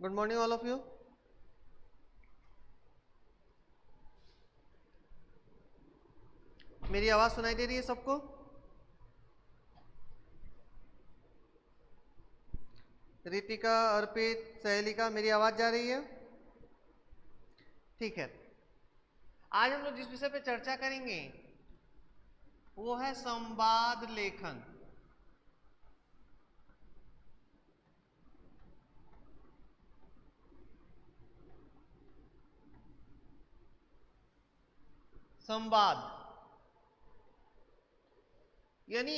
Good morning all of you. मेरी आवाज सुनाई दे रही है सबको? रितिका, अर्पित, सहेलिका, मेरी आवाज जा रही है? ठीक है। आज हम लोग जिस विषय पे चर्चा करेंगे वो है संवाद लेखन। संवाद यानी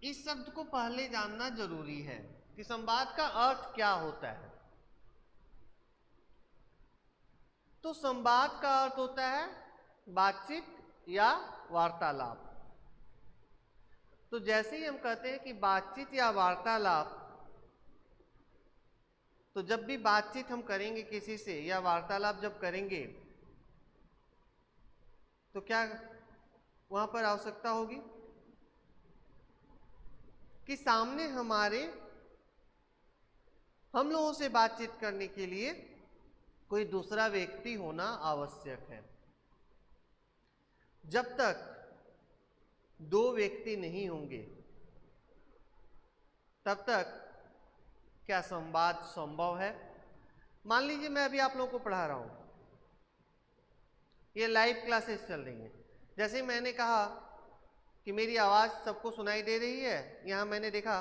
इस शब्द को पहले जानना जरूरी है कि संवाद का अर्थ क्या होता है। तो संवाद का अर्थ होता है बातचीत या वार्तालाप। तो जैसे ही हम कहते हैं कि बातचीत या वार्तालाप, तो जब भी बातचीत हम करेंगे किसी से या वार्तालाप जब करेंगे तो क्या वहां पर आवश्यकता होगी कि सामने हमारे हम लोगों से बातचीत करने के लिए कोई दूसरा व्यक्ति होना आवश्यक है। जब तक दो व्यक्ति नहीं होंगे तब तक क्या संवाद संभव है? मान लीजिए मैं अभी आप लोगों को पढ़ा रहा हूं, ये लाइव क्लासेस चल रही हैं। जैसे मैंने कहा कि मेरी आवाज सबको सुनाई दे रही है, यहां मैंने देखा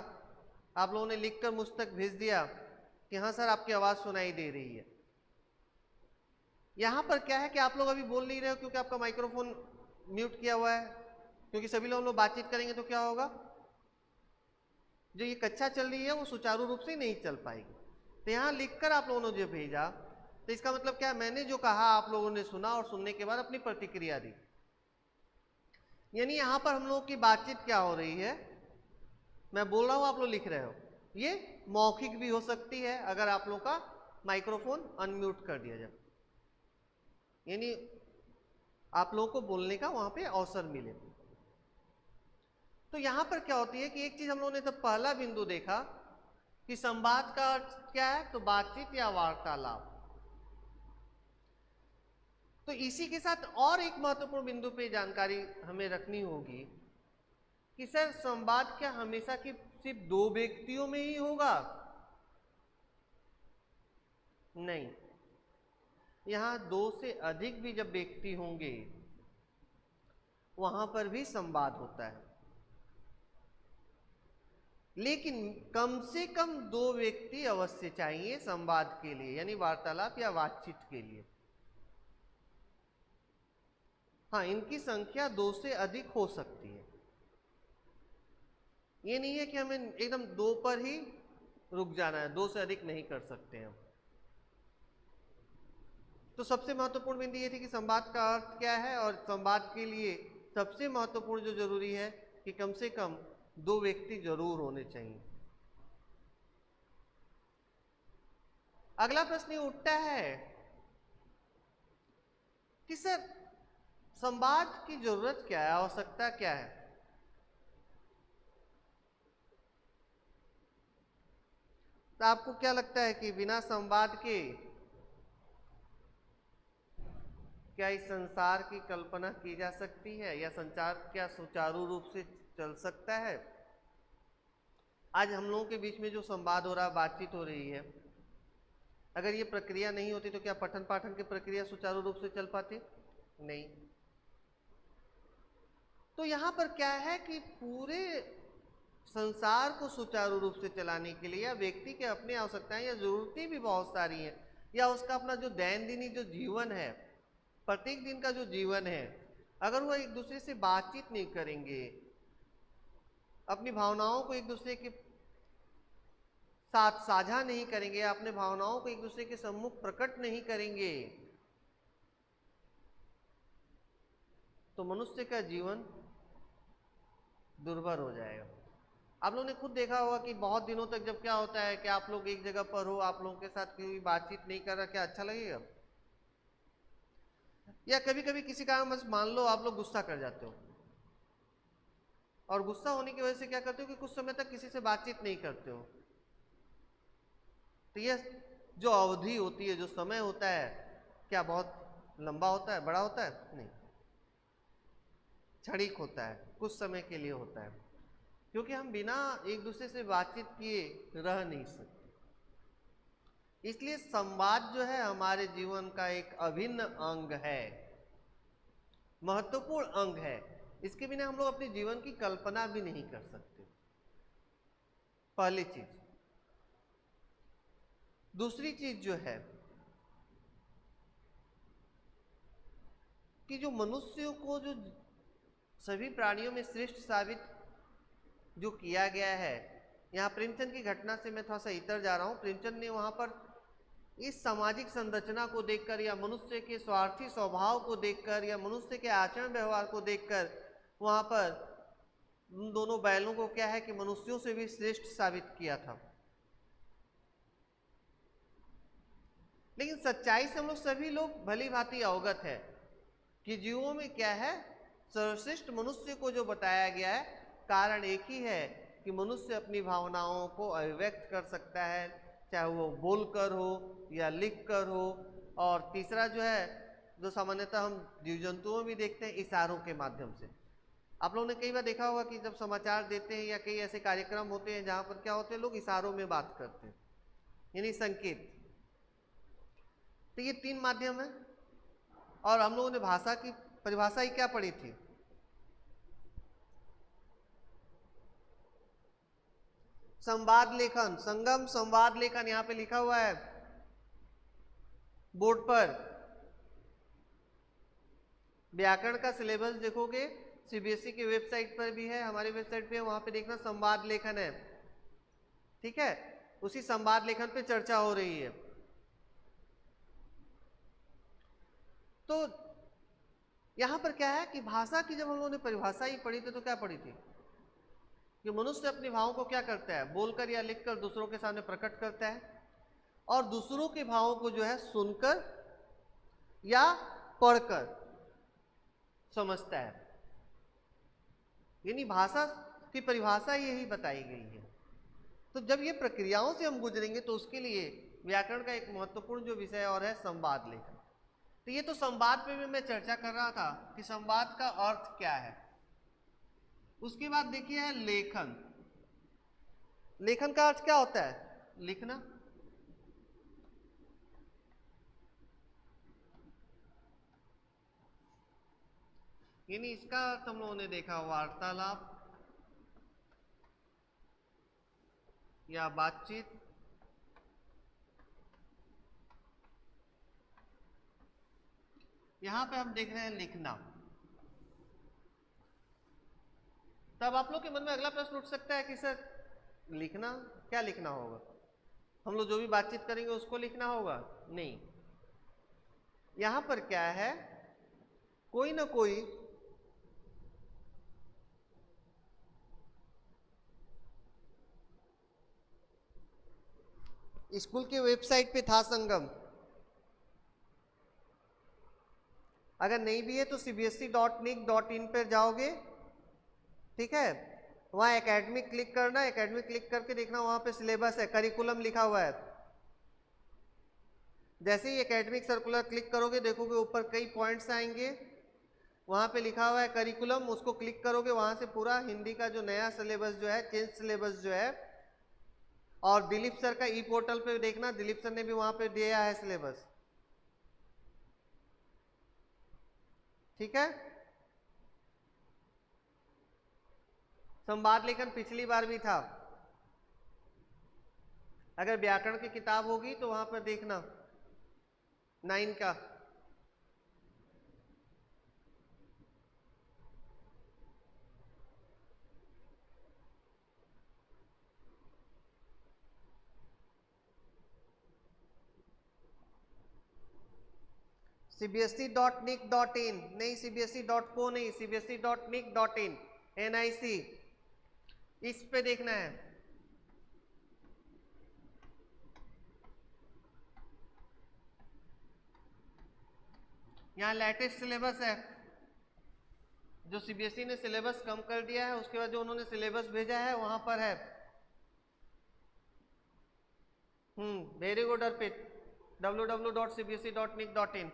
आप लोगों ने लिखकर मुझ तक भेज दिया कि हाँ सर आपकी आवाज सुनाई दे रही है। यहां पर क्या है कि आप लोग अभी बोल नहीं रहे हो क्योंकि आपका माइक्रोफोन म्यूट किया हुआ है, क्योंकि सभी लोग बातचीत करेंगे तो क्या होगा, जो ये कक्षा चल रही है वो सुचारू रूप से नहीं चल पाएगी। तो यहां लिखकर आप लोगों ने जो भेजा, तो इसका मतलब क्या है, मैंने जो कहा आप लोगों ने सुना और सुनने के बाद अपनी प्रतिक्रिया दी। यानी यहां पर हम लोगों की बातचीत क्या हो रही है, मैं बोल रहा हूं आप लोग लिख रहे हो, ये मौखिक भी हो सकती है अगर आप लोग का माइक्रोफोन अनम्यूट कर दिया जाए, यानी आप लोगों को बोलने का वहां पे अवसर मिले। तो यहां पर क्या होती है कि एक चीज हम लोगों ने तब पहला बिंदु देखा कि संवाद का अर्थ क्या है, तो बातचीत या वार्तालाप। तो इसी के साथ और एक महत्वपूर्ण बिंदु पे जानकारी हमें रखनी होगी कि सर संवाद क्या हमेशा की सिर्फ दो व्यक्तियों में ही होगा? नहीं, यहां दो से अधिक भी जब व्यक्ति होंगे वहां पर भी संवाद होता है, लेकिन कम से कम दो व्यक्ति अवश्य चाहिए संवाद के लिए, यानी वार्तालाप या बातचीत के लिए। हाँ, इनकी संख्या दो से अधिक हो सकती है, ये नहीं है कि हमें एकदम दो पर ही रुक जाना है, दो से अधिक नहीं कर सकते हम। तो सबसे महत्वपूर्ण बिंदु ये थी कि संवाद का अर्थ क्या है, और संवाद के लिए सबसे महत्वपूर्ण जो जरूरी है कि कम से कम दो व्यक्ति जरूर होने चाहिए। अगला प्रश्न ये उठता है कि सर संवाद की जरूरत क्या है, आवश्यकता क्या है? तो आपको क्या लगता है कि बिना संवाद के क्या इस संसार की कल्पना की जा सकती है, या संचार क्या सुचारू रूप से चल सकता है? आज हम लोगों के बीच में जो संवाद हो रहा है, बातचीत हो रही है, अगर ये प्रक्रिया नहीं होती तो क्या पठन पाठन की प्रक्रिया सुचारू रूप से चल पाती? नहीं। तो यहां पर क्या है कि पूरे संसार को सुचारू रूप से चलाने के लिए या व्यक्ति के अपनी आवश्यकताएं या जरूरतें भी बहुत सारी हैं, या उसका अपना जो दैनंदिनी जो जीवन है, प्रत्येक दिन का जो जीवन है, अगर वह एक दूसरे से बातचीत नहीं करेंगे, अपनी भावनाओं को एक दूसरे के साथ साझा नहीं करेंगे, अपने भावनाओं को एक दूसरे के सम्मुख प्रकट नहीं करेंगे, तो मनुष्य का जीवन दुर्भर हो जाएगा। आप लोगों ने खुद देखा होगा कि बहुत दिनों तक जब क्या होता है कि आप लोग एक जगह पर हो, आप लोगों के साथ कोई बातचीत नहीं कर रहा, क्या अच्छा लगेगा? या कभी कभी किसी कारण बस मान लो आप लोग गुस्सा कर जाते हो, और गुस्सा होने की वजह से क्या करते हो कि कुछ समय तक किसी से बातचीत नहीं करते हो, तो ये जो अवधि होती है, जो समय होता है, क्या बहुत लंबा होता है, बड़ा होता है? नहीं, क्षणिक होता है, कुछ समय के लिए होता है, क्योंकि हम बिना एक दूसरे से बातचीत किए रह नहीं सकते। इसलिए संवाद जो है हमारे जीवन का एक अभिन्न अंग है, महत्वपूर्ण अंग है। इसके बिना हम लोग अपने जीवन की कल्पना भी नहीं कर सकते, पहली चीज। दूसरी चीज जो है कि जो मनुष्य को जो सभी प्राणियों में श्रेष्ठ साबित जो किया गया है, यहाँ प्रेमचंद की घटना से मैं थोड़ा सा इतर जा रहा हूं। प्रेमचंद ने वहां पर इस सामाजिक संरचना को देखकर या मनुष्य के स्वार्थी स्वभाव को देखकर या मनुष्य के आचरण व्यवहार को देखकर वहां पर उन दोनों बैलों को क्या है कि मनुष्यों से भी श्रेष्ठ साबित किया था। लेकिन सच्चाई से हम लोग सभी लोग भली भांति अवगत है कि जीवों में क्या है, सर्वश्रेष्ठ मनुष्य को जो बताया गया है, कारण एक ही है कि मनुष्य अपनी भावनाओं को अभिव्यक्त कर सकता है, चाहे वो बोलकर हो या लिख कर हो। और तीसरा जो है, जो सामान्यतः हम जीव जंतुओं में भी देखते हैं, इशारों के माध्यम से। आप लोगों ने कई बार देखा होगा कि जब समाचार देते हैं या कई ऐसे कार्यक्रम होते हैं जहां पर क्या होते हैं, लोग इशारों में बात करते हैं, यानी संकेत। तो ये तीन माध्यम है। और हम लोगों ने भाषा की परिभाषा ही क्या पढ़ी थी? संवाद लेखन, संगम संवाद लेखन, यहां पे लिखा हुआ है बोर्ड पर। व्याकरण का सिलेबस देखोगे, सीबीएसई की वेबसाइट पर भी है, हमारी वेबसाइट पे है, वहां पे देखना संवाद लेखन है, ठीक है। उसी संवाद लेखन पे चर्चा हो रही है। तो यहां पर क्या है कि भाषा की जब हम लोगों ने परिभाषा ही पढ़ी थी तो क्या पढ़ी थी कि मनुष्य अपने भावों को क्या करता है, बोलकर या लिखकर दूसरों के सामने प्रकट करता है, और दूसरों के भावों को जो है सुनकर या पढ़कर समझता है। यानी भाषा की परिभाषा यही बताई गई है। तो जब ये प्रक्रियाओं से हम गुजरेंगे तो उसके लिए व्याकरण का एक महत्वपूर्ण जो विषय और है संवाद लेखन। तो ये तो संवाद पे भी मैं चर्चा कर रहा था कि संवाद का अर्थ क्या है। उसके बाद देखिए है लेखन। लेखन का अर्थ क्या होता है? लिखना। यानी इसका अर्थ हम लोगों ने देखा वार्तालाप या बातचीत, यहां पे हम देख रहे हैं लिखना। तब आप लोग के मन में अगला प्रश्न उठ सकता है कि सर लिखना, क्या लिखना होगा? हम लोग जो भी बातचीत करेंगे उसको लिखना होगा? नहीं, यहां पर क्या है, कोई ना कोई स्कूल के वेबसाइट पे था संगम, अगर नहीं भी है तो cbse.nic.in पर जाओगे, ठीक है। वहां एकेडमिक क्लिक करना, एकेडमिक क्लिक करके देखना, वहां पे सिलेबस है, करिकुलम लिखा हुआ है। जैसे ही एकेडमिक सर्कुलर क्लिक करोगे देखोगे ऊपर कई पॉइंट्स आएंगे, वहां पे लिखा हुआ है करिकुलम, उसको क्लिक करोगे, वहां से पूरा हिंदी का जो नया सिलेबस जो है, चेंज सिलेबस जो है। और दिलीप सर का ई पोर्टल पे देखना, दिलीप सर ने भी वहां पे दिया है सिलेबस, ठीक है। संवाद लेखन पिछली बार भी था, अगर व्याकरण की किताब होगी तो वहां पर देखना 9 का। cbse.nic.in नहीं, cbse.co नहीं, cbse.nic.in, NIC, इस पे देखना है। यहाँ लेटेस्ट सिलेबस है, जो सीबीएसई ने सिलेबस कम कर दिया है, उसके बाद जो उन्होंने सिलेबस भेजा है वहां पर है। वेरी गुड अर्पित, www.cbse.nic.in।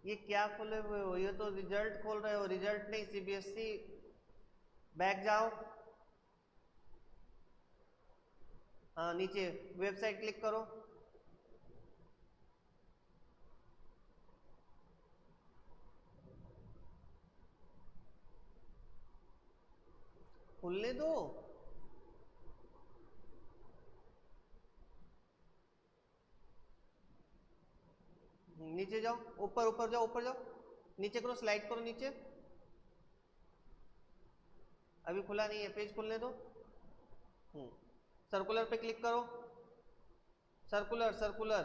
ये क्या खोले हुए हो? ये तो रिजल्ट खोल रहे हो, रिजल्ट नहीं, सीबीएसई बैक जाओ। हाँ नीचे वेबसाइट क्लिक करो। खुलने दो। नीचे जाओ, ऊपर ऊपर जाओ, ऊपर जाओ, नीचे करो, स्लाइड करो नीचे। अभी खुला नहीं है, पेज खुलने दो। सर्कुलर पे क्लिक करो, circular circular.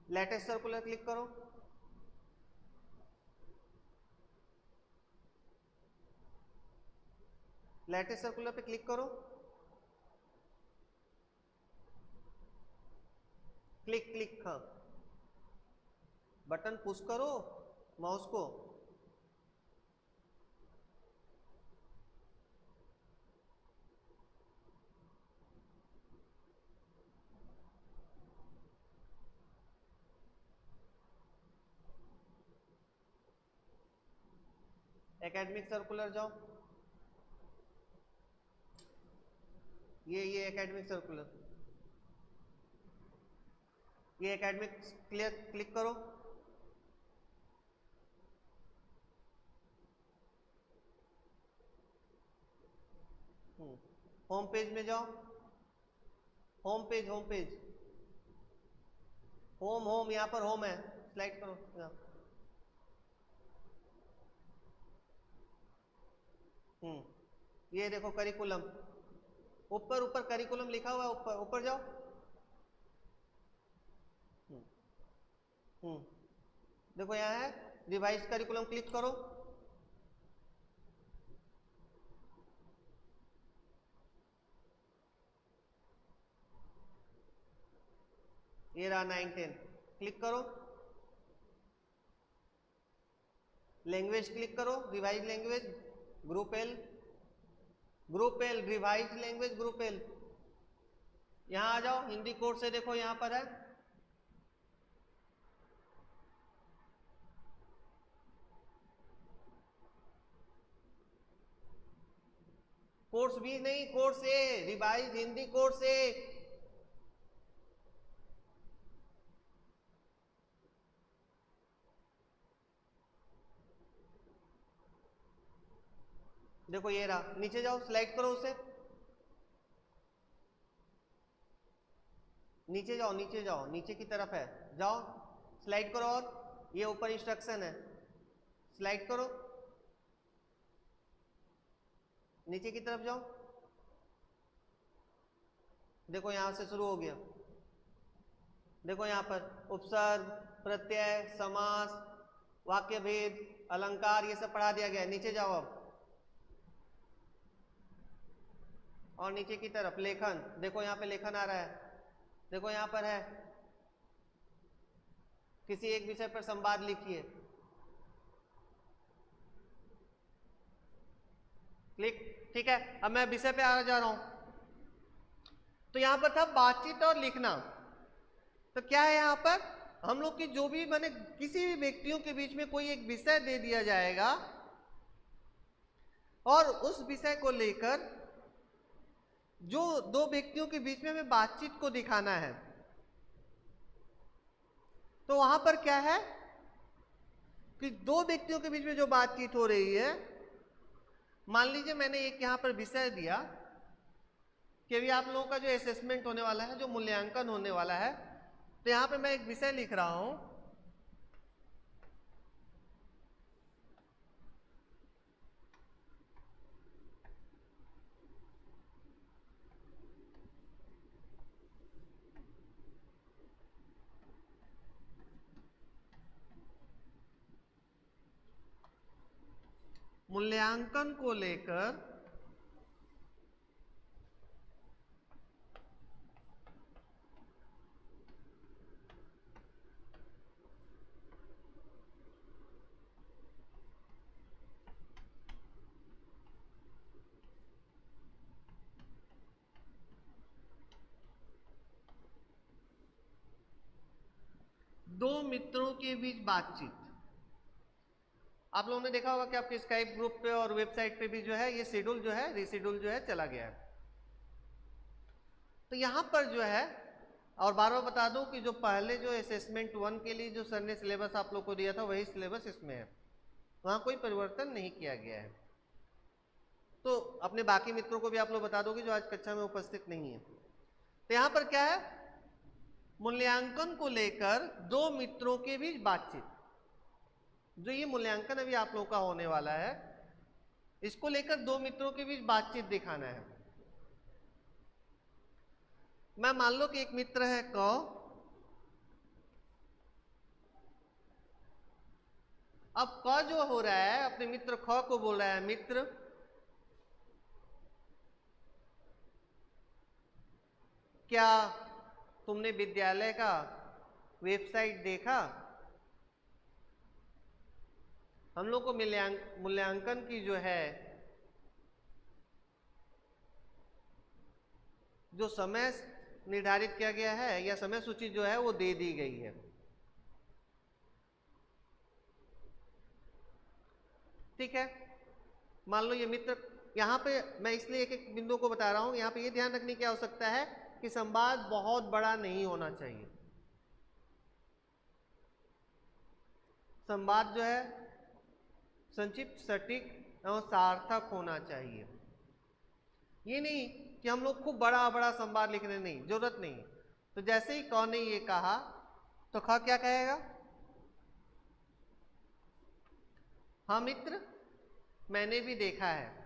Latest circular click करो। लेटेस्ट सर्कुलर पे क्लिक करो, क्लिक क्लिक, हाँ बटन पुश करो माउस को। एकेडमिक सर्कुलर जाओ, ये एकेडमिक सर्कुलर, ये एकेडमिक क्लियर क्लिक करो। होम पेज में जाओ, home page, home page, home home, यहाँ पर होम है, स्लाइड करो यहाँ। ये देखो करिकुलम, ऊपर ऊपर करिकुलम लिखा हुआ है, ऊपर ऊपर जाओ। देखो यहाँ है रिवाइज करिकुलम, क्लिक करो। ये रहा 9-10, क्लिक करो। लैंग्वेज क्लिक करो, revise language, group L, group L, revise language group L. यहाँ आ जाओ, हिंदी कोर्स से देखो यहाँ पर है। कोर्स भी नहीं, कोर्स ए, रिवाइज हिंदी कोर्स ए। देखो ये रहा, नीचे जाओ, सिलेक्ट करो उसे, नीचे जाओ, नीचे जाओ, नीचे की तरफ है, जाओ स्लाइड करो, और ये ऊपर इंस्ट्रक्शन है, स्लाइड करो, नीचे की तरफ जाओ। देखो यहां से शुरू हो गया, देखो यहां पर उपसर्ग, प्रत्यय, समास, वाक्य भेद, अलंकार, ये सब पढ़ा दिया गया है। नीचे जाओ अब, और नीचे की तरफ लेखन, देखो यहाँ पे लेखन आ रहा है, देखो यहाँ पर है किसी एक विषय पर संवाद लिखिए, क्लिक। ठीक है, अब मैं विषय पे आ जा रहा हूं। तो यहां पर था बातचीत और लिखना। तो क्या है यहां पर, हम लोग की जो भी मैंने किसी भी व्यक्तियों के बीच में कोई एक विषय दे दिया जाएगा, और उस विषय को लेकर जो दो व्यक्तियों के बीच में हमें बातचीत को दिखाना है, तो वहां पर क्या है कि दो व्यक्तियों के बीच में जो बातचीत हो रही है, मान लीजिए मैंने एक यहां पर विषय दिया कि अभी आप लोगों का जो असेसमेंट होने वाला है, जो मूल्यांकन होने वाला है, तो यहां पे मैं एक विषय लिख रहा हूं, मूल्यांकन को लेकर दो मित्रों के बीच बातचीत। आप लोगों ने देखा होगा कि आपके स्काइप ग्रुप पे और वेबसाइट पे भी जो है ये शेड्यूल जो है रीशेड्यूल जो है चला गया है। तो यहां पर जो है, और बार बार बता दूं कि जो पहले जो असेसमेंट 1 के लिए जो सर ने सिलेबस आप लोग को दिया था वही सिलेबस इसमें है, वहां कोई परिवर्तन नहीं किया गया है। तो अपने बाकी मित्रों को भी आप लोग बता दोगे जो आज कक्षा में उपस्थित नहीं है। तो यहां पर क्या है, मूल्यांकन को लेकर दो मित्रों के बीच बातचीत। जो ये मूल्यांकन अभी आप लोगों का होने वाला है, इसको लेकर दो मित्रों के बीच बातचीत दिखाना है। मैं मान लो कि एक मित्र है क, अब क जो हो रहा है अपने मित्र ख को बोल रहा है, मित्र क्या तुमने विद्यालय का वेबसाइट देखा? हम लोग को मूल्यांकन की जो है जो समय निर्धारित किया गया है या समय सूची जो है वो दे दी गई है। ठीक है, मान लो ये मित्र, यहां पे मैं इसलिए एक एक बिंदु को बता रहा हूं, यहां पे ये ध्यान रखने की आवश्यकता है कि संवाद बहुत बड़ा नहीं होना चाहिए। संवाद जो है संक्षिप्त, सटीक एवं सार्थक होना चाहिए। ये नहीं कि हम लोग खूब बड़ा बड़ा संवाद लिखने, नहीं, जरूरत नहीं। तो जैसे ही क ने ये कहा तो ख क्या कहेगा? हाँ मित्र, मैंने भी देखा है।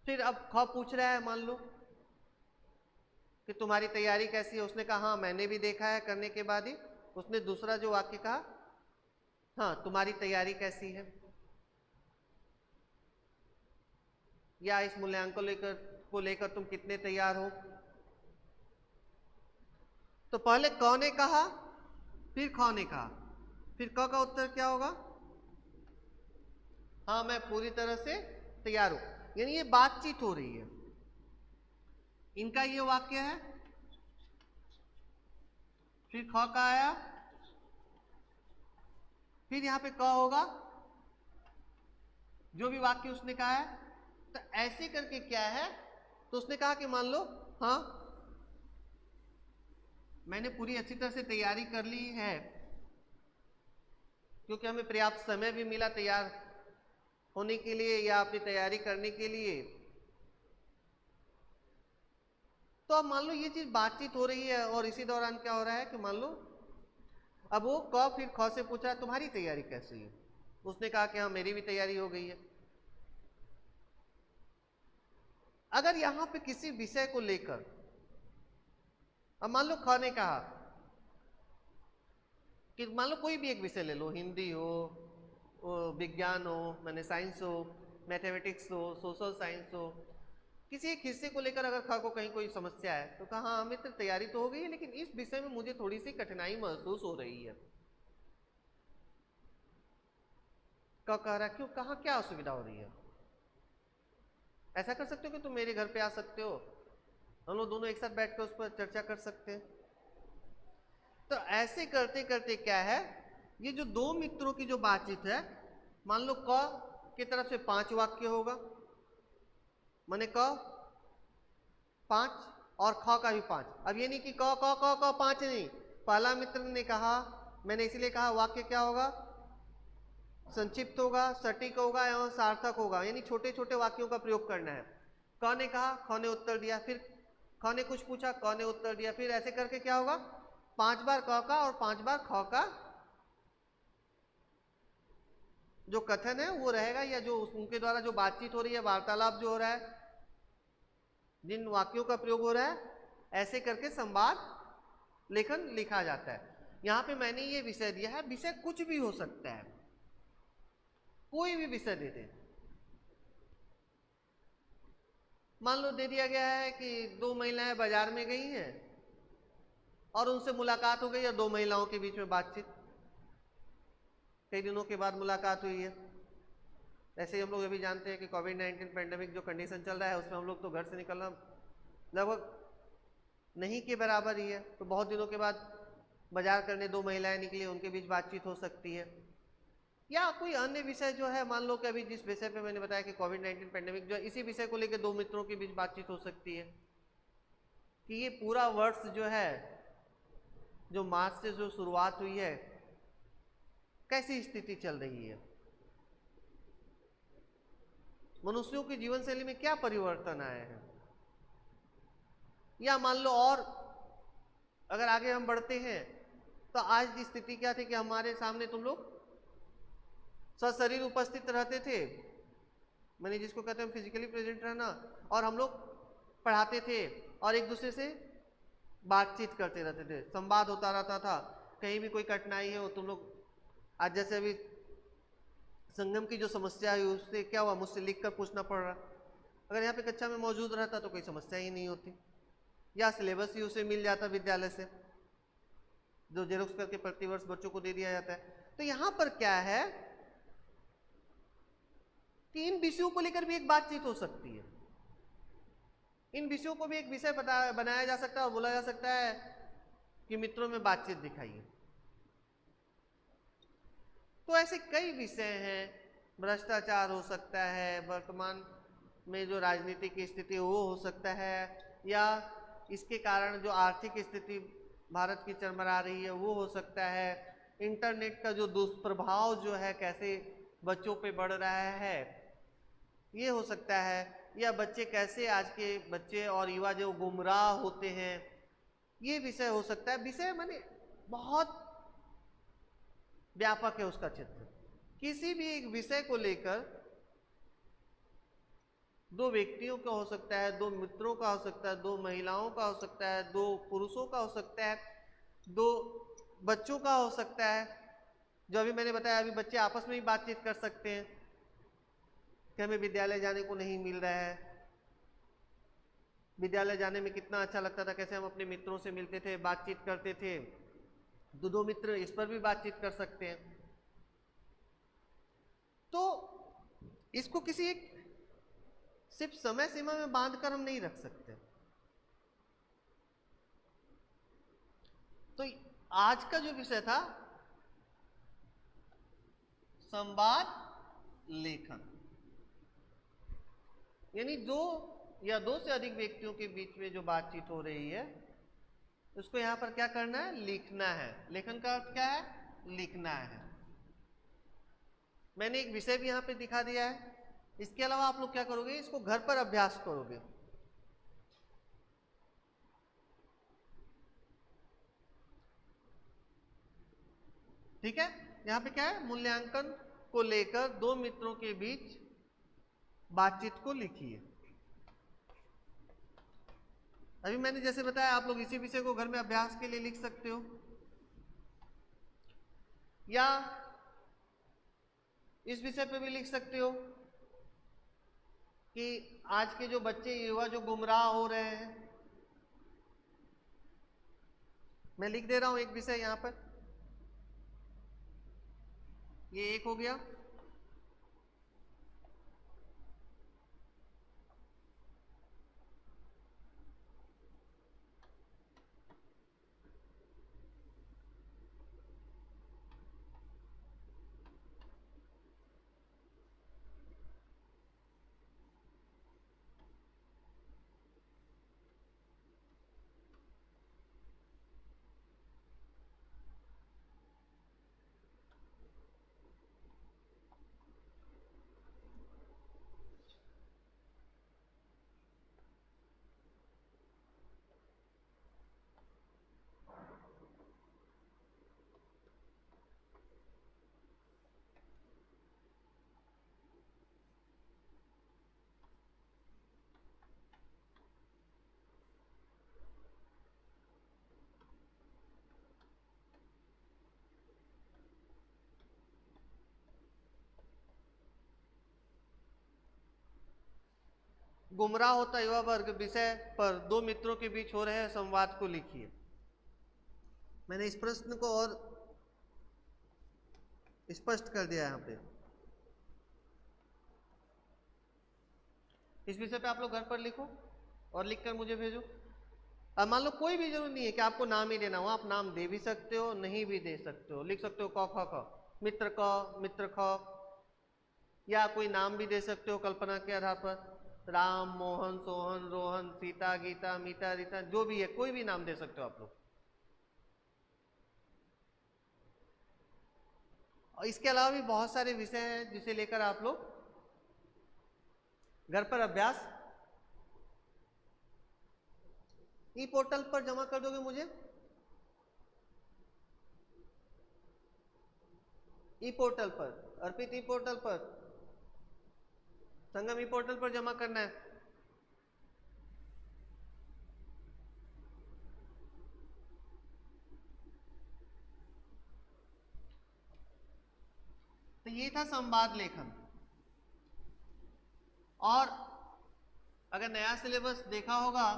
फिर अब ख पूछ रहा है, मान लो कि तुम्हारी तैयारी कैसी है? उसने कहा हाँ मैंने भी देखा है। करने के बाद ही उसने दूसरा जो वाक्य कहा, हाँ तुम्हारी तैयारी कैसी है, या इस मूल्यांकन को लेकर तुम कितने तैयार हो। तो पहले क ने कहा, फिर ख ने कहा, फिर क का उत्तर क्या होगा? हाँ मैं पूरी तरह से तैयार हूं। यानी ये बातचीत हो रही है, इनका ये वाक्य है, फिर ख का आया, फिर यहां पे क होगा, जो भी वाक्य उसने कहा है। तो ऐसे करके क्या है, तो उसने कहा कि मान लो हाँ मैंने पूरी अच्छी तरह से तैयारी कर ली है, क्योंकि हमें पर्याप्त समय भी मिला तैयार होने के लिए या अपनी तैयारी करने के लिए। तो अब मान लो ये चीज बातचीत हो रही है और इसी दौरान क्या हो रहा है कि मान लो अब वो क फिर ख से पूछा तुम्हारी तैयारी कैसी है। उसने कहा कि हाँ मेरी भी तैयारी हो गई है। अगर यहां पे किसी विषय को लेकर, अब मान लो ख ने कहा कि मान लो कोई भी एक विषय ले लो, हिंदी हो, विज्ञान हो, मैंने साइंस हो, मैथमेटिक्स हो, सोशल साइंस हो, किसी एक हिस्से को लेकर अगर ख को कहीं कोई समस्या है तो कहा हाँ मित्र तैयारी तो हो गई है, लेकिन इस विषय में मुझे थोड़ी सी कठिनाई महसूस हो रही है। क कह रहा क्यों, कहा क्या असुविधा हो रही है? ऐसा कर सकते हो कि तुम मेरे घर पे आ सकते हो, हम लोग दोनों एक साथ बैठ कर उस पर चर्चा कर सकते हैं। तो ऐसे करते करते क्या है, ये जो दो मित्रों की जो बातचीत है, मान लो क की तरफ से 5 वाक्य होगा, माने क 5 और ख का भी 5। अब ये नहीं कि क क क क 5 नहीं, पहला मित्र ने कहा, मैंने इसीलिए कहा वाक्य क्या होगा, संक्षिप्त होगा, सटीक होगा एवं सार्थक होगा, यानी छोटे छोटे वाक्यों का प्रयोग करना है। क ने कहा, ख ने उत्तर दिया, फिर ख ने कुछ पूछा, क ने उत्तर दिया, फिर ऐसे करके क्या होगा, 5 बार क का और 5 बार ख का जो कथन है वो रहेगा, या जो उनके द्वारा जो बातचीत हो रही है, वार्तालाप जो हो रहा है, जिन वाक्यों का प्रयोग हो रहा है, ऐसे करके संवाद लेखन लिखा जाता है। यहां पे मैंने ये विषय दिया है, विषय कुछ भी हो सकता है, कोई भी विषय दे दे। मान लो दे दिया गया है कि 2 महिलाएं बाजार में गई हैं और उनसे मुलाकात हो गई और 2 महिलाओं के बीच में बातचीत, कई दिनों के बाद मुलाकात हुई है। ऐसे ही हम लोग अभी जानते हैं कि कोविड-19 पैंडेमिक जो कंडीशन चल रहा है उसमें हम लोग तो घर से निकलना लगभग नहीं के बराबर ही है, तो बहुत दिनों के बाद बाजार करने दो महिलाएं निकली, उनके बीच बातचीत हो सकती है। या कोई अन्य विषय जो है, मान लो कि अभी जिस विषय पे मैंने बताया कि कोविड-19 पैंडेमिक, जो इसी विषय को लेकर दो मित्रों के बीच बातचीत हो सकती है कि ये पूरा वर्ष जो है, जो मार्च से जो शुरुआत हुई है, कैसी स्थिति चल रही है, मनुष्यों की जीवन शैली में क्या परिवर्तन आए हैं। या मान लो और अगर आगे हम बढ़ते हैं तो आज की स्थिति क्या थी कि हमारे सामने तुम लोग सशरीर उपस्थित रहते थे, मैंने जिसको कहते हैं फिजिकली प्रेजेंट रहना, और हम लोग पढ़ाते थे और एक दूसरे से बातचीत करते रहते थे, संवाद होता रहता था। कहीं भी कोई कठिनाई है वो तुम लोग, आज जैसे अभी संगम की जो समस्या है उससे क्या हुआ, मुझसे लिख कर पूछना पड़ रहा, अगर यहाँ पे कक्षा में मौजूद रहता तो कोई समस्या ही नहीं होती, या सिलेबस ही उसे मिल जाता विद्यालय से, जो जेरोक्स करके प्रतिवर्ष बच्चों को दे दिया जाता है। तो यहाँ पर क्या है कि इन विषयों को लेकर भी एक बातचीत हो सकती है, इन विषयों को भी एक विषय बनाया जा सकता है और बोला जा सकता है कि मित्रों में बातचीत दिखाइए। तो ऐसे कई विषय हैं, भ्रष्टाचार हो सकता है, वर्तमान में जो राजनीतिक की स्थिति है वो हो सकता है, या इसके कारण जो आर्थिक स्थिति भारत की चरमरा रही है वो हो सकता है, इंटरनेट का जो दुष्प्रभाव जो है कैसे बच्चों पे बढ़ रहा है ये हो सकता है, या बच्चे कैसे, आज के बच्चे और युवा जो गुमराह होते हैं, ये विषय हो सकता है। विषय माने बहुत व्यापक है उसका क्षेत्र। किसी भी एक विषय को लेकर दो व्यक्तियों का हो सकता है, दो मित्रों का हो सकता है, दो महिलाओं का हो सकता है, दो पुरुषों का हो सकता है, दो बच्चों का हो सकता है। जो अभी मैंने बताया, अभी बच्चे आपस में ही बातचीत कर सकते हैं कि हमें विद्यालय जाने को नहीं मिल रहा है, विद्यालय जाने में कितना अच्छा लगता था, कैसे हम अपने मित्रों से मिलते थे, बातचीत करते थे। दो मित्र इस पर भी बातचीत कर सकते हैं। तो इसको किसी एक सिर्फ समय सीमा में बांधकर हम नहीं रख सकते। तो आज का जो विषय था संवाद लेखन, यानी दो या दो से अधिक व्यक्तियों के बीच में जो बातचीत हो रही है उसको यहां पर क्या करना है, लिखना है। लेखन का अर्थ क्या है, लिखना है। मैंने एक विषय भी यहां पे दिखा दिया है। इसके अलावा आप लोग क्या करोगे, इसको घर पर अभ्यास करोगे। ठीक है, यहां पे क्या है, मूल्यांकन को लेकर दो मित्रों के बीच बातचीत को लिखिए। अभी मैंने जैसे बताया, आप लोग इसी विषय को घर में अभ्यास के लिए लिख सकते हो, या इस विषय पे भी लिख सकते हो कि आज के जो बच्चे युवा जो गुमराह हो रहे हैं। मैं लिख दे रहा हूं एक विषय यहां पर, ये एक हो गया। गुमराह होता युवा वर्ग विषय पर दो मित्रों के बीच हो रहे संवाद को लिखिए। मैंने इस प्रश्न को और स्पष्ट कर दिया यहाँ पे। इस विषय पे आप लोग घर पर लिखो और लिखकर मुझे भेजो। अब मान लो कोई भी जरूरी नहीं है कि आपको नाम ही देना हो, आप नाम दे भी सकते हो, नहीं भी दे सकते हो, लिख सकते हो क ख ख, मित्र क, मित्र ख, या कोई नाम भी दे सकते हो कल्पना के आधार पर, राम, मोहन, सोहन, रोहन, सीता, गीता, मीता, रीता, जो भी है कोई भी नाम दे सकते हो आप लोग। और इसके अलावा भी बहुत सारे विषय हैं जिसे लेकर आप लोग घर पर अभ्यास ई पोर्टल पर जमा कर दोगे मुझे, ई पोर्टल पर, अर्पित ई पोर्टल पर, संगम ई पोर्टल पर जमा करना है। तो ये था संवाद लेखन। और अगर नया सिलेबस देखा होगा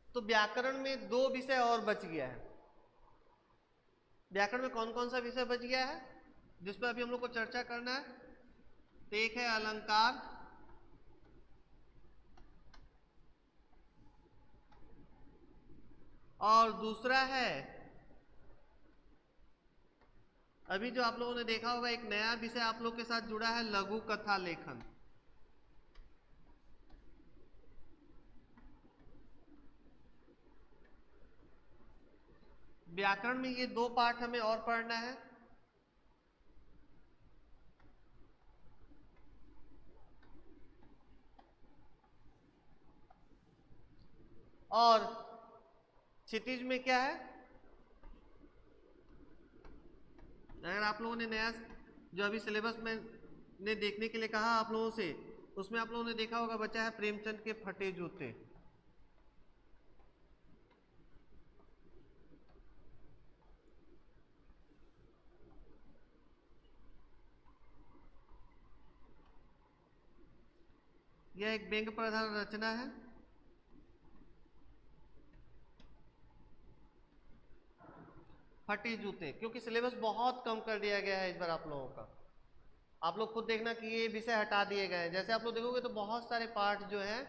तो व्याकरण में 2 विषय और बच गया है। व्याकरण में कौन कौन सा विषय बच गया है जिस पर अभी हम लोग को चर्चा करना है? तो एक है अलंकार, और दूसरा है अभी जो आप लोगों ने देखा होगा एक नया विषय आप लोग के साथ जुड़ा है, लघु कथा लेखन। व्याकरण में ये 2 पार्ट हमें और पढ़ना है। और क्षितिज में क्या है, अगर आप लोगों ने नया जो अभी सिलेबस में ने देखने के लिए कहा आप लोगों से, उसमें आप लोगों ने देखा होगा बचा है प्रेमचंद के फटे जूते। यह एक व्यंग्य प्रधान रचना है। फटे जूते, क्योंकि सिलेबस बहुत कम कर दिया गया है इस बार आप लोगों का। आप लोग खुद देखना कि ये विषय हटा दिए गए हैं। जैसे आप लोग देखोगे तो बहुत सारे पार्ट जो हैं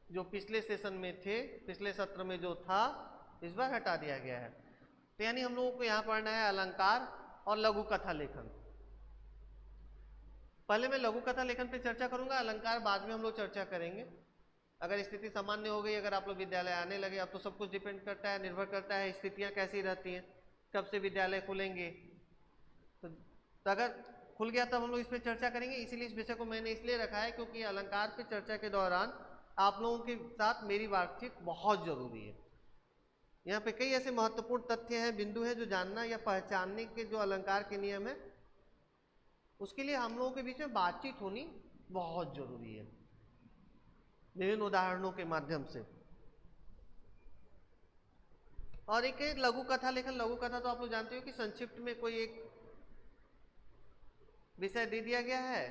जो पिछले सेशन में थे, पिछले सत्र में जो था, इस बार हटा दिया गया है। तो यानी हम लोगों को यहाँ पढ़ना है अलंकार और लघु कथा लेखन। पहले मैं लघु कथा लेखन पे चर्चा करूंगा, अलंकार बाद में हम लोग चर्चा करेंगे। अगर स्थिति सामान्य हो गई, अगर आप लोग विद्यालय आने लगे, अब तो सब कुछ डिपेंड करता है, निर्भर करता है स्थितियां कैसी रहती हैं, कब से विद्यालय खुलेंगे। तो अगर खुल गया तब हम लोग इस पर चर्चा करेंगे। इसीलिए इस विषय को मैंने इसलिए रखा है क्योंकि अलंकार पे चर्चा के दौरान आप लोगों के साथ मेरी बातचीत बहुत जरूरी है। यहाँ पे कई ऐसे महत्वपूर्ण तथ्य हैं, बिंदु हैं जो जानना या पहचानने के जो अलंकार के नियम है, उसके लिए हम लोगों के बीच में बातचीत होनी बहुत जरूरी है विभिन्न उदाहरणों के माध्यम से। और एक है लघु कथा लेखन। लघु कथा तो आप लोग जानते हो कि संक्षिप्त में कोई एक विषय दे दिया गया है,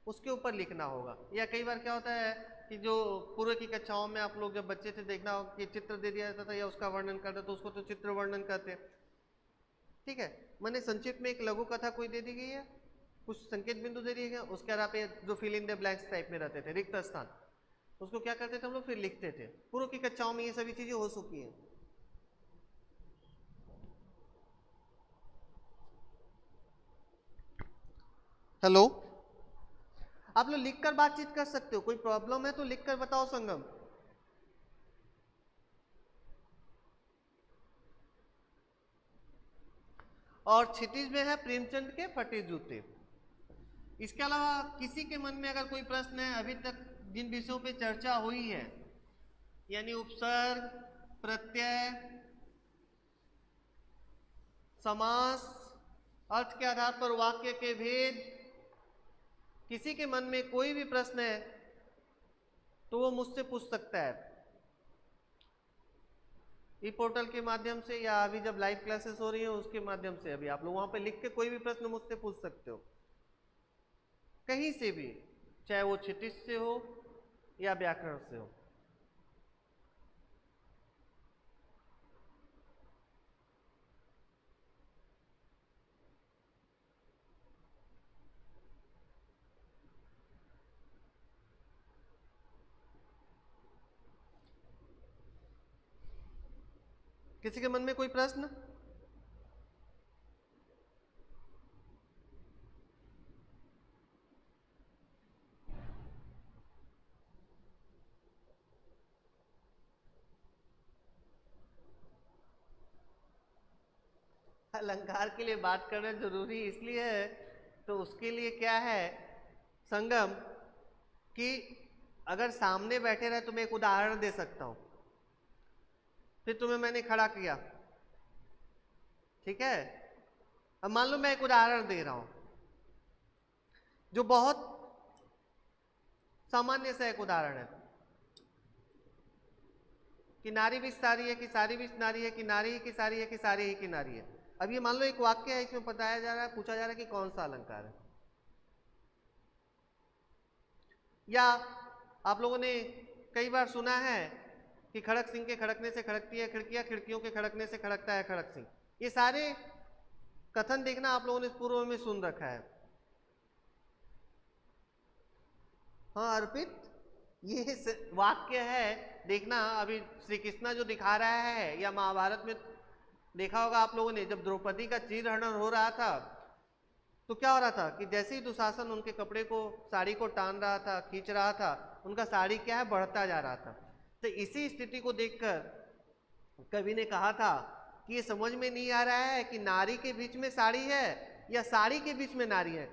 उसके ऊपर लिखना होगा। या कई बार क्या होता है कि जो पूर्व की कक्षाओं में आप लोग जब बच्चे थे देखना हो कि चित्र दे दिया जाता था या उसका वर्णन करता, तो उसको तो चित्र वर्णन कहते हैं। ठीक है, मैंने संक्षिप्त में एक लघु कथा कोई दे दी गई है, कुछ संकेत बिंदु दे दिए गए, उसके आधार पे जो fill in the blanks type में रहते थे, रिक्त स्थान, उसको क्या करते थे हम लोग, फिर लिखते थे। पूर्व की कक्षाओं में ये सभी चीजें हो चुकी हैं। हेलो, आप लोग लिखकर बातचीत कर सकते हो, कोई प्रॉब्लम है तो लिखकर बताओ संगम। और क्षितिज में है प्रेमचंद के फटे जूते। इसके अलावा किसी के मन में अगर कोई प्रश्न है, अभी तक जिन विषयों पे चर्चा हुई है, यानी उपसर्ग, प्रत्यय, समास, अर्थ के आधार पर वाक्य के भेद, किसी के मन में कोई भी प्रश्न है तो वो मुझसे पूछ सकता है ई पोर्टल के माध्यम से, या अभी जब लाइव क्लासेस हो रही है उसके माध्यम से। अभी आप लोग वहां पे लिख के कोई भी प्रश्न मुझसे पूछ सकते हो, कहीं से भी, चाहे वो क्षितिज से हो या व्याकरण से हो। किसी के मन में कोई प्रश्न? अलंकार के लिए बात करना जरूरी इसलिए है, तो उसके लिए क्या है संगम, कि अगर सामने बैठे रहे तो मैं एक उदाहरण दे सकता हूं, फिर तुम्हें मैंने खड़ा किया, ठीक है। अब मान लो मैं एक उदाहरण दे रहा हूं जो बहुत सामान्य सा एक उदाहरण है, कि नारी भी सारी है, कि सारी भी नारी है, कि नारी ही की सारी है, कि सारी ही की नारी है। अब ये मान लो एक वाक्य है, इसमें बताया जा रहा है, पूछा जा रहा है कि कौन सा अलंकार है। या आप लोगों ने कई बार सुना है कि खड़क सिंह के खड़कने से खड़कती है खिड़कियां, खिड़कियों के खड़कने से खड़कता है खड़क सिंह। ये सारे कथन देखना आप लोगों ने पूर्व में सुन रखा है। हाँ अर्पित, ये वाक्य है, देखना अभी श्री कृष्णा जो दिखा रहा है, या महाभारत में देखा होगा आप लोगों ने, जब द्रौपदी का चीरहरण हो रहा था तो क्या हो रहा था कि जैसे ही दुशासन उनके कपड़े को, साड़ी को टान रहा था, खींच रहा था, उनका साड़ी क्या है, बढ़ता जा रहा था। तो इसी स्थिति को देखकर कवि ने कहा था कि ये समझ में नहीं आ रहा है कि नारी के बीच में साड़ी है या साड़ी के बीच में नारी है,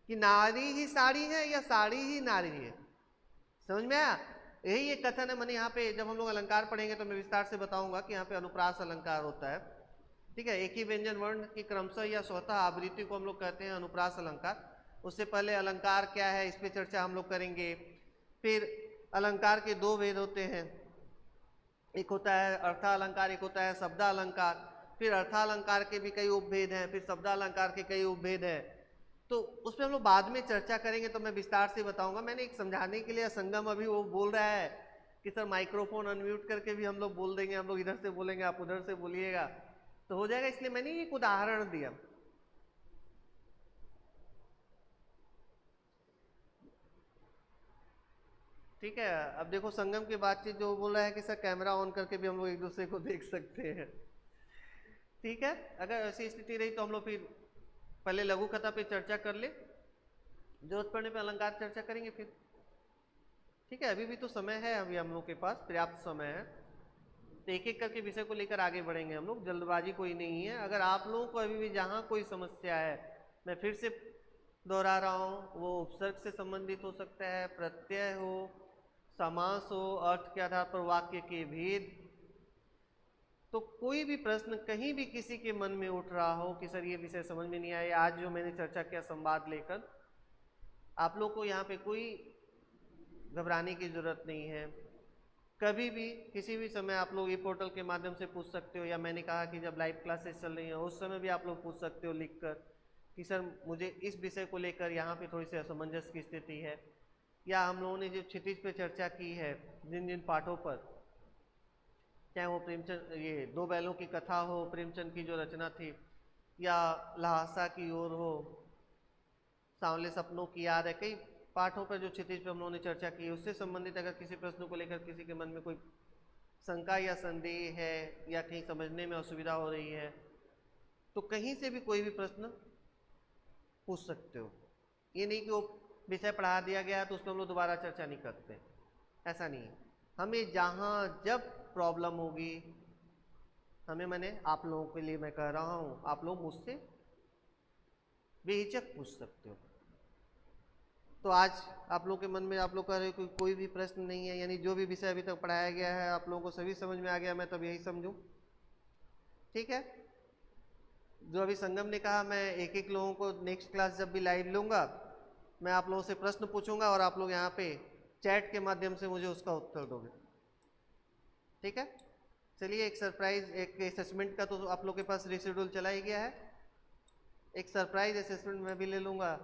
कि नारी ही साड़ी है या साड़ी ही नारी है। समझ में आया? यही एक कथन है। मैंने यहाँ पे जब हम लोग अलंकार पढ़ेंगे तो मैं विस्तार से बताऊंगा कि यहाँ पे अनुप्रास अलंकार होता है, ठीक है। एक ही व्यंजन वर्ण की क्रमशः या स्वतः आवृत्ति को हम लोग कहते हैं अनुप्रास अलंकार। उससे पहले अलंकार क्या है इस पे चर्चा हम लोग करेंगे। फिर अलंकार के दो भेद होते हैं, एक होता है अर्थालंकार, एक होता है शब्दालंकार। फिर अर्थालंकार के भी कई उपभेद हैं, फिर शब्दालंकार के कई उपभेद हैं, तो उस पर हम लोग बाद में चर्चा करेंगे, तो मैं विस्तार से बताऊंगा। मैंने एक समझाने के लिए, संगम अभी वो बोल रहा है कि सर माइक्रोफोन अनम्यूट करके भी हम लोग बोल देंगे, हम लोग इधर से बोलेंगे आप उधर से बोलिएगा तो हो जाएगा, इसलिए मैंने एक उदाहरण दिया। ठीक है, अब देखो संगम की बातचीत जो बोल रहा है कि सर कैमरा ऑन करके भी हम लोग एक दूसरे को देख सकते हैं। ठीक है, अगर ऐसी स्थिति रही तो हम लोग फिर पहले लघु कथा पे चर्चा कर ले, जरूरत पड़ने पे अलंकार चर्चा करेंगे फिर। ठीक है, अभी भी तो समय है, अभी हम लोग के पास पर्याप्त समय है, तो एक एक करके विषय को लेकर आगे बढ़ेंगे हम लोग, जल्दबाजी कोई नहीं है। अगर आप लोगों को अभी भी जहाँ कोई समस्या है, मैं फिर से दोहरा रहा हूँ, वो उपसर्ग से संबंधित हो सकता है, प्रत्यय हो, समास हो, अर्थ के आधार पर वाक्य के भेद, तो कोई भी प्रश्न कहीं भी किसी के मन में उठ रहा हो कि सर ये विषय समझ में नहीं आया, आज जो मैंने चर्चा किया संवाद लेकर, आप लोग को यहाँ पे कोई घबराने की जरूरत नहीं है। कभी भी किसी भी समय आप लोग ये पोर्टल के माध्यम से पूछ सकते हो, या मैंने कहा कि जब लाइव क्लासेस चल रही हैं उस समय भी आप लोग पूछ सकते हो लिखकर कि सर मुझे इस विषय को लेकर यहाँ पे थोड़ी सी असमंजस की स्थिति है, या हम लोगों ने जो क्षितिज पे चर्चा की है जिन जिन पाठों पर, चाहे वो प्रेमचंद, ये दो बैलों की कथा हो, प्रेमचंद की जो रचना थी, या लहासा की ओर हो, सांवले सपनों की याद है, कई पाठों पर जो क्षितिज पे हम लोगों ने चर्चा की है, उससे संबंधित अगर किसी प्रश्न को लेकर किसी के मन में कोई शंका या संदेह है, या कहीं समझने में असुविधा हो रही है, तो कहीं से भी कोई भी प्रश्न पूछ सकते हो। ये नहीं कि वो विषय पढ़ा दिया गया तो उस पर हम लोग दोबारा चर्चा नहीं करते, ऐसा नहीं है। हमें जहाँ जब प्रॉब्लम होगी, हमें, मैंने आप लोगों के लिए मैं कह रहा हूँ, आप लोग मुझसे बेहिचक पूछ सकते हो। तो आज आप लोगों के मन में आप लोग कह रहे हो कोई भी प्रश्न नहीं है, यानी जो भी विषय अभी तक पढ़ाया गया है आप लोगों को सभी समझ में आ गया, मैं तब यही समझूं। ठीक है, जो अभी संगम ने कहा, मैं एक एक लोगों को नेक्स्ट क्लास जब भी लाइव लूंगा, मैं आप लोगों से प्रश्न पूछूंगा और आप लोग यहाँ पे चैट के माध्यम से मुझे उसका उत्तर दोगे। ठीक है, चलिए एक सरप्राइज, एक असेसमेंट का तो आप लोग के पास रिशेड्यूल चला ही गया है, एक सरप्राइज असेसमेंट मैं भी ले लूंगा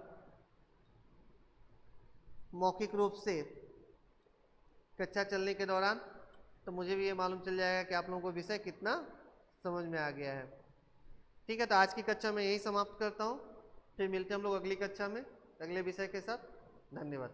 मौखिक रूप से कक्षा चलने के दौरान, तो मुझे भी ये मालूम चल जाएगा कि आप लोगों को विषय कितना समझ में आ गया है। ठीक है, तो आज की कक्षा में यही समाप्त करता हूँ, फिर मिलते हैं हम लोग अगली कक्षा में अगले विषय के साथ। धन्यवाद।